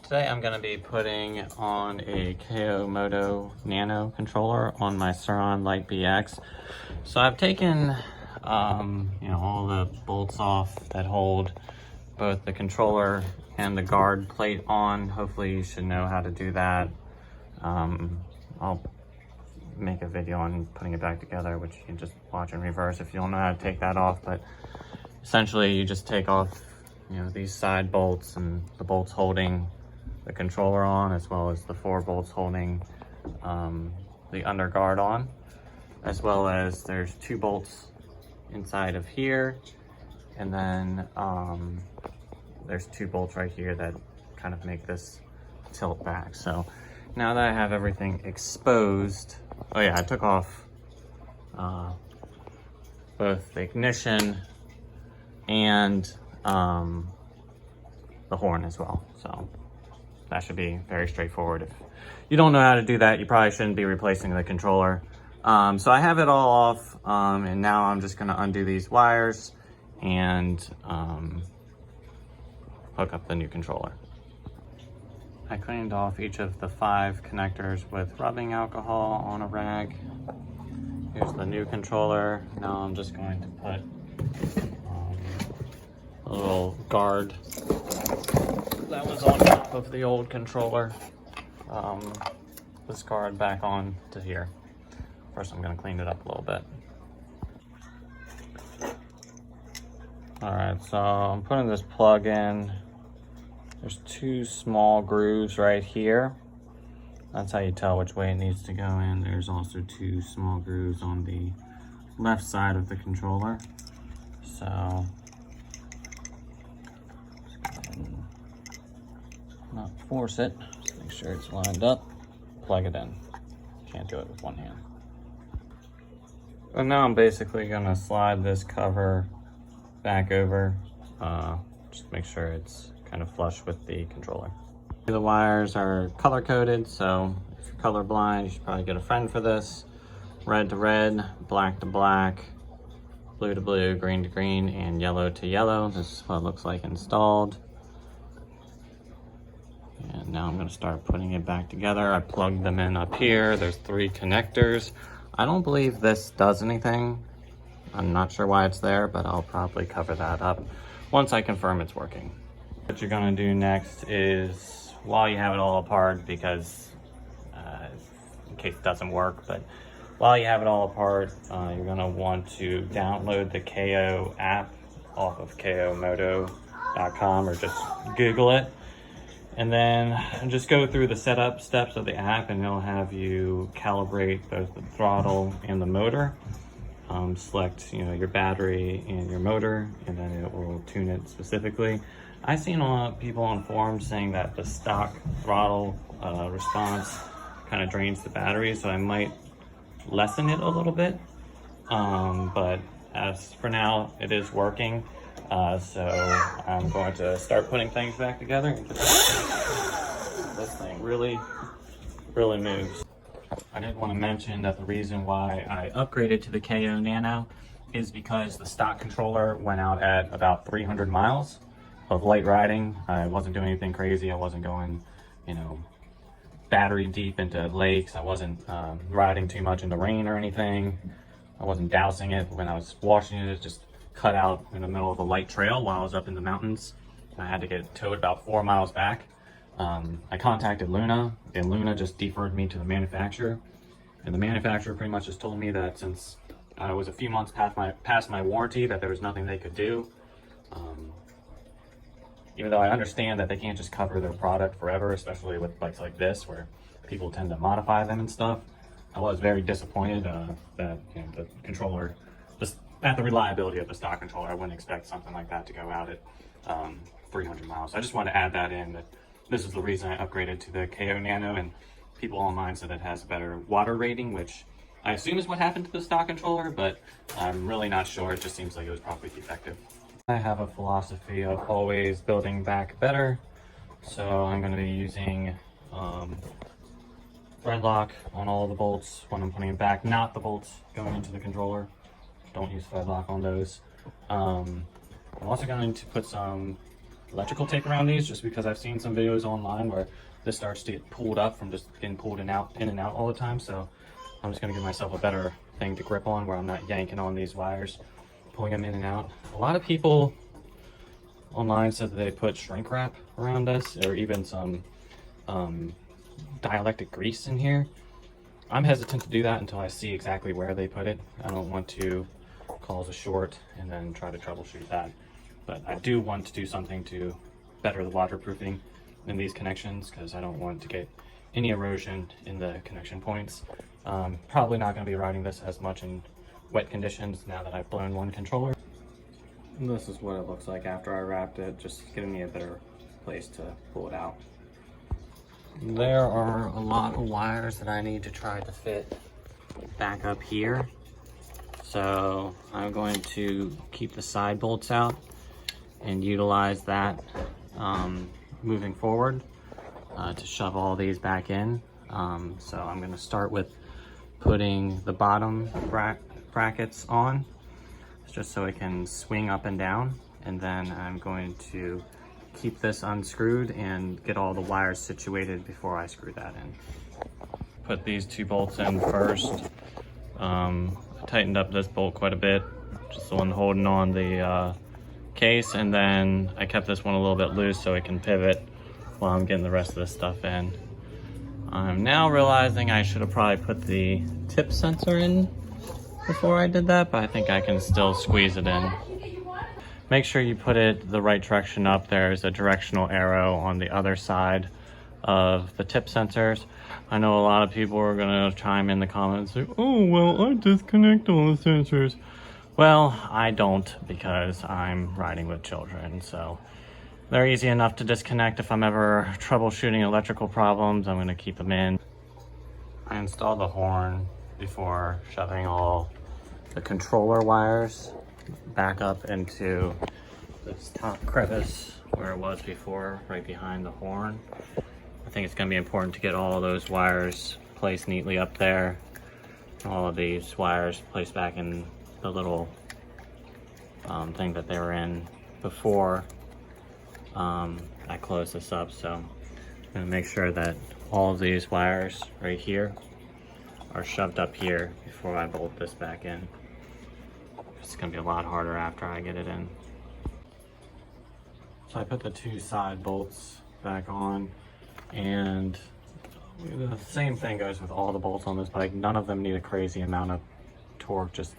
Today I'm going to be putting on a KO Nano controller on my Surron Lite BX. So I've taken all the bolts off that hold both the controller and the guard plate on. Hopefully you should know how to do that. I'll make a video on putting it back together, which you can just watch in reverse if you don't know how to take that off. But essentially you just take off these side bolts and the bolts holding the controller on, as well as the 4 bolts holding the underguard on, as well as there's 2 bolts inside of here, and then there's 2 bolts right here that kind of make this tilt back. So now that I have everything exposed, oh yeah, I took off both the ignition and the horn as well. So that should be very straightforward. If you don't know how to do that, you probably shouldn't be replacing the controller. So I have it all off, and now I'm just gonna undo these wires and hook up the new controller. I cleaned off each of the 5 connectors with rubbing alcohol on a rag. Here's the new controller. Now I'm just going to put a little guard that was on top of the old controller, this guard back on to here. First I'm going to clean it up a little bit. Alright, so I'm putting this plug in. There's 2 small grooves right here. That's how you tell which way it needs to go in. There's also 2 small grooves on the left side of the controller. So not force it, just make sure it's lined up, plug it in. Can't do it with one hand. And now I'm basically gonna slide this cover back over, just make sure it's kind of flush with the controller. The wires are color coded, so if you're colorblind, you should probably get a friend for this. Red to red, black to black, blue to blue, green to green, and yellow to yellow. This is what it looks like installed. And now I'm going to start putting it back together. I plugged them in up here. There's 3 connectors. I don't believe this does anything. I'm not sure why it's there, but I'll probably cover that up once I confirm it's working. What you're going to do next is, while you have it all apart, because in case it doesn't work, but while you have it all apart, you're going to want to download the KO app off of komodo.com, or just Google it. And then just go through the setup steps of the app, and it'll have you calibrate both the throttle and the motor. Select your battery and your motor, and then it will tune it specifically. I've seen a lot of people on forums saying that the stock throttle response kind of drains the battery, so I might lessen it a little bit. But as for now, it is working. So I'm going to start putting things back together. This thing really moves. I did want to mention that the reason why I upgraded to the KO Nano is because the stock controller went out at about 300 miles of light riding. I wasn't doing anything crazy. I wasn't going, battery deep into lakes. I wasn't riding too much in the rain or anything. I wasn't dousing it. When I was washing it, it just cut out in the middle of a light trail while I was up in the mountains. I had to get it towed about 4 miles back. I contacted Luna, and Luna just deferred me to the manufacturer. And the manufacturer pretty much just told me that since I was a few months past my warranty, that there was nothing they could do. Even though I understand that they can't just cover their product forever, especially with bikes like this, where people tend to modify them and stuff. I was very disappointed that the controller, just at the reliability of the stock controller, I wouldn't expect something like that to go out at 300 miles. I just wanted to add that in, that this is the reason I upgraded to the KO Nano, and people online said it has a better water rating, which I assume is what happened to the stock controller, but I'm really not sure. It just seems like it was probably defective. I have a philosophy of always building back better, so I'm going to be using thread lock on all the bolts when I'm putting it back, not the bolts going into the controller. Don't use thread lock on those. I'm also going to put some electrical tape around these, just because I've seen some videos online where this starts to get pulled up from just getting pulled in and out all the time. So I'm just gonna give myself a better thing to grip on where I'm not yanking on these wires, pulling them in and out. A lot of people online said that they put shrink wrap around this, or even some dielectric grease in here. I'm hesitant to do that until I see exactly where they put it. I don't want to cause a short and then try to troubleshoot that. But I do want to do something to better the waterproofing in these connections, because I don't want to get any erosion in the connection points. Probably not going to be riding this as much in wet conditions now that I've blown one controller. And this is what it looks like after I wrapped it, just giving me a better place to pull it out. There are a lot of wires that I need to try to fit back up here. So I'm going to keep the side bolts out and utilize that moving forward to shove all these back in. So I'm going to start with putting the bottom brackets on, just so it can swing up and down, and then I'm going to keep this unscrewed and get all the wires situated before I screw that in. Put these 2 bolts in first. I tightened up this bolt quite a bit, just the one holding on the case, and then I kept this one a little bit loose so it can pivot while I'm getting the rest of this stuff in. I'm now realizing I should have probably put the tip sensor in before I did that, but I think I can still squeeze it in. Make sure you put it the right direction up. There's a directional arrow on the other side of the tip sensors. I know a lot of people are gonna chime in the comments like, oh, well, I disconnect all the sensors. Well, I don't, because I'm riding with children, so they're easy enough to disconnect. If I'm ever troubleshooting electrical problems, I'm gonna keep them in. I installed the horn before shoving all the controller wires back up into this top crevice where it was before, right behind the horn. I think it's going to be important to get all those wires placed neatly up there. All of these wires placed back in the little thing that they were in before I closed this up. So I'm going to make sure that all of these wires right here are shoved up here before I bolt this back in. It's gonna be a lot harder after I get it in. So I put the 2 side bolts back on, and the same thing goes with all the bolts on this bike. None of them need a crazy amount of torque, just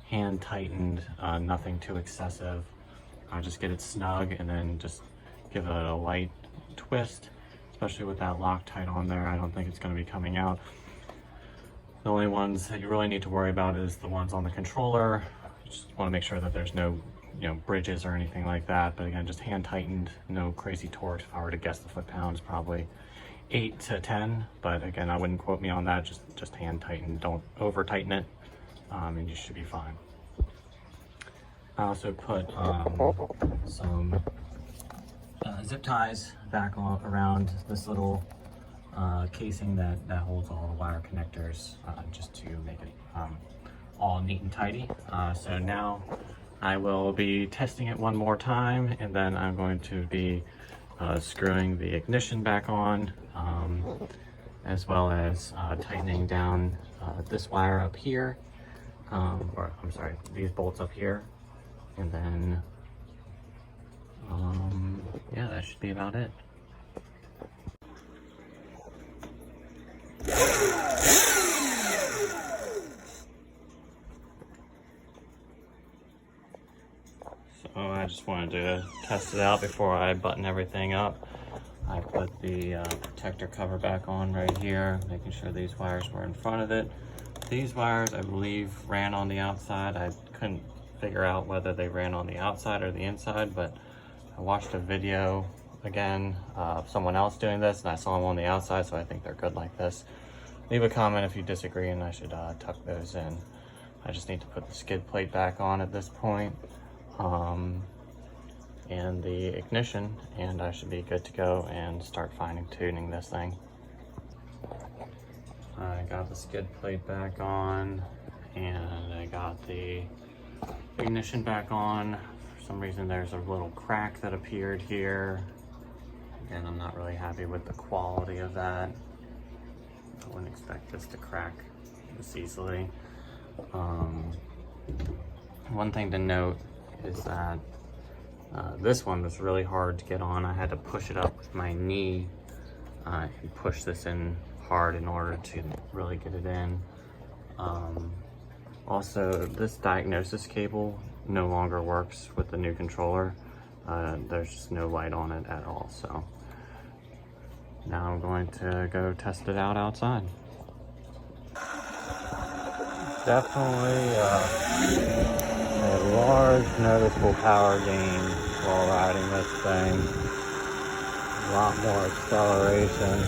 hand tightened, nothing too excessive. I just get it snug and then just give it a light twist, especially with that Loctite on there. I don't think it's gonna be coming out. The only ones that you really need to worry about is the ones on the controller. Just want to make sure that there's no, bridges or anything like that. But again, just hand tightened, no crazy torque. If I were to guess the foot-pounds, probably 8 to 10. But again, I wouldn't quote me on that. Just hand tighten. Don't over tighten it, and you should be fine. I also put some zip ties back around this little casing that holds all the wire connectors, just to make it all neat and tidy. So now I will be testing it one more time, and then I'm going to be screwing the ignition back on, as well as tightening down this wire up here, or I'm sorry, these bolts up here, and then yeah, that should be about it. So I just wanted to test it out before I button everything up. I put the protector cover back on right here, making sure these wires were in front of it. These wires, I believe, ran on the outside. I couldn't figure out whether they ran on the outside or the inside, but I watched a video again of someone else doing this, and I saw them on the outside, so I think they're good like this. Leave a comment if you disagree and I should tuck those in. I just need to put the skid plate back on at this point, and the ignition, and I should be good to go and start fine tuning this thing. I got the skid plate back on, and I got the ignition back on. For some reason there's a little crack that appeared here. Again, I'm not really happy with the quality of that. I wouldn't expect this to crack this easily. One thing to note is that this one was really hard to get on. I had to push it up with my knee and push this in hard in order to really get it in. Also, this diagnosis cable no longer works with the new controller. There's just no light on it at all. So now I'm going to go test it out outside. Definitely a large noticeable power gain while riding this thing. A lot more acceleration.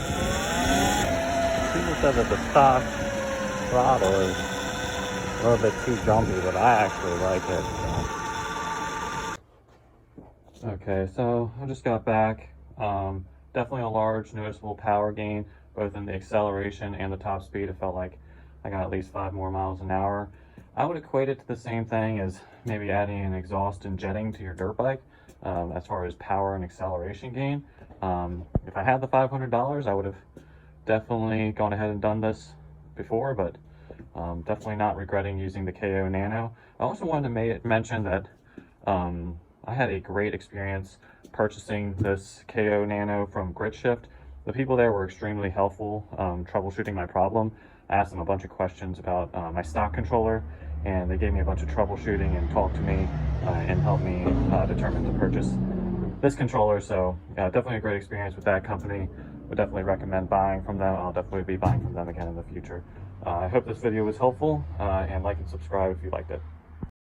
People said that the stock throttle is a little bit too jumpy, but I actually like it. So. Okay, so I just got back. Definitely a large noticeable power gain, both in the acceleration and the top speed. It felt like I got at least 5 more miles an hour. I would equate it to the same thing as maybe adding an exhaust and jetting to your dirt bike as far as power and acceleration gain. If I had the $500, I would have definitely gone ahead and done this before, but definitely not regretting using the KO Nano. I also wanted to mention that I had a great experience purchasing this KO Nano from Gritshift. The people there were extremely helpful troubleshooting my problem. I asked them a bunch of questions about my stock controller, and they gave me a bunch of troubleshooting and talked to me and helped me determine to purchase this controller. So definitely a great experience with that company. Would definitely recommend buying from them. I'll definitely be buying from them again in the future. I hope this video was helpful, and like and subscribe if you liked it.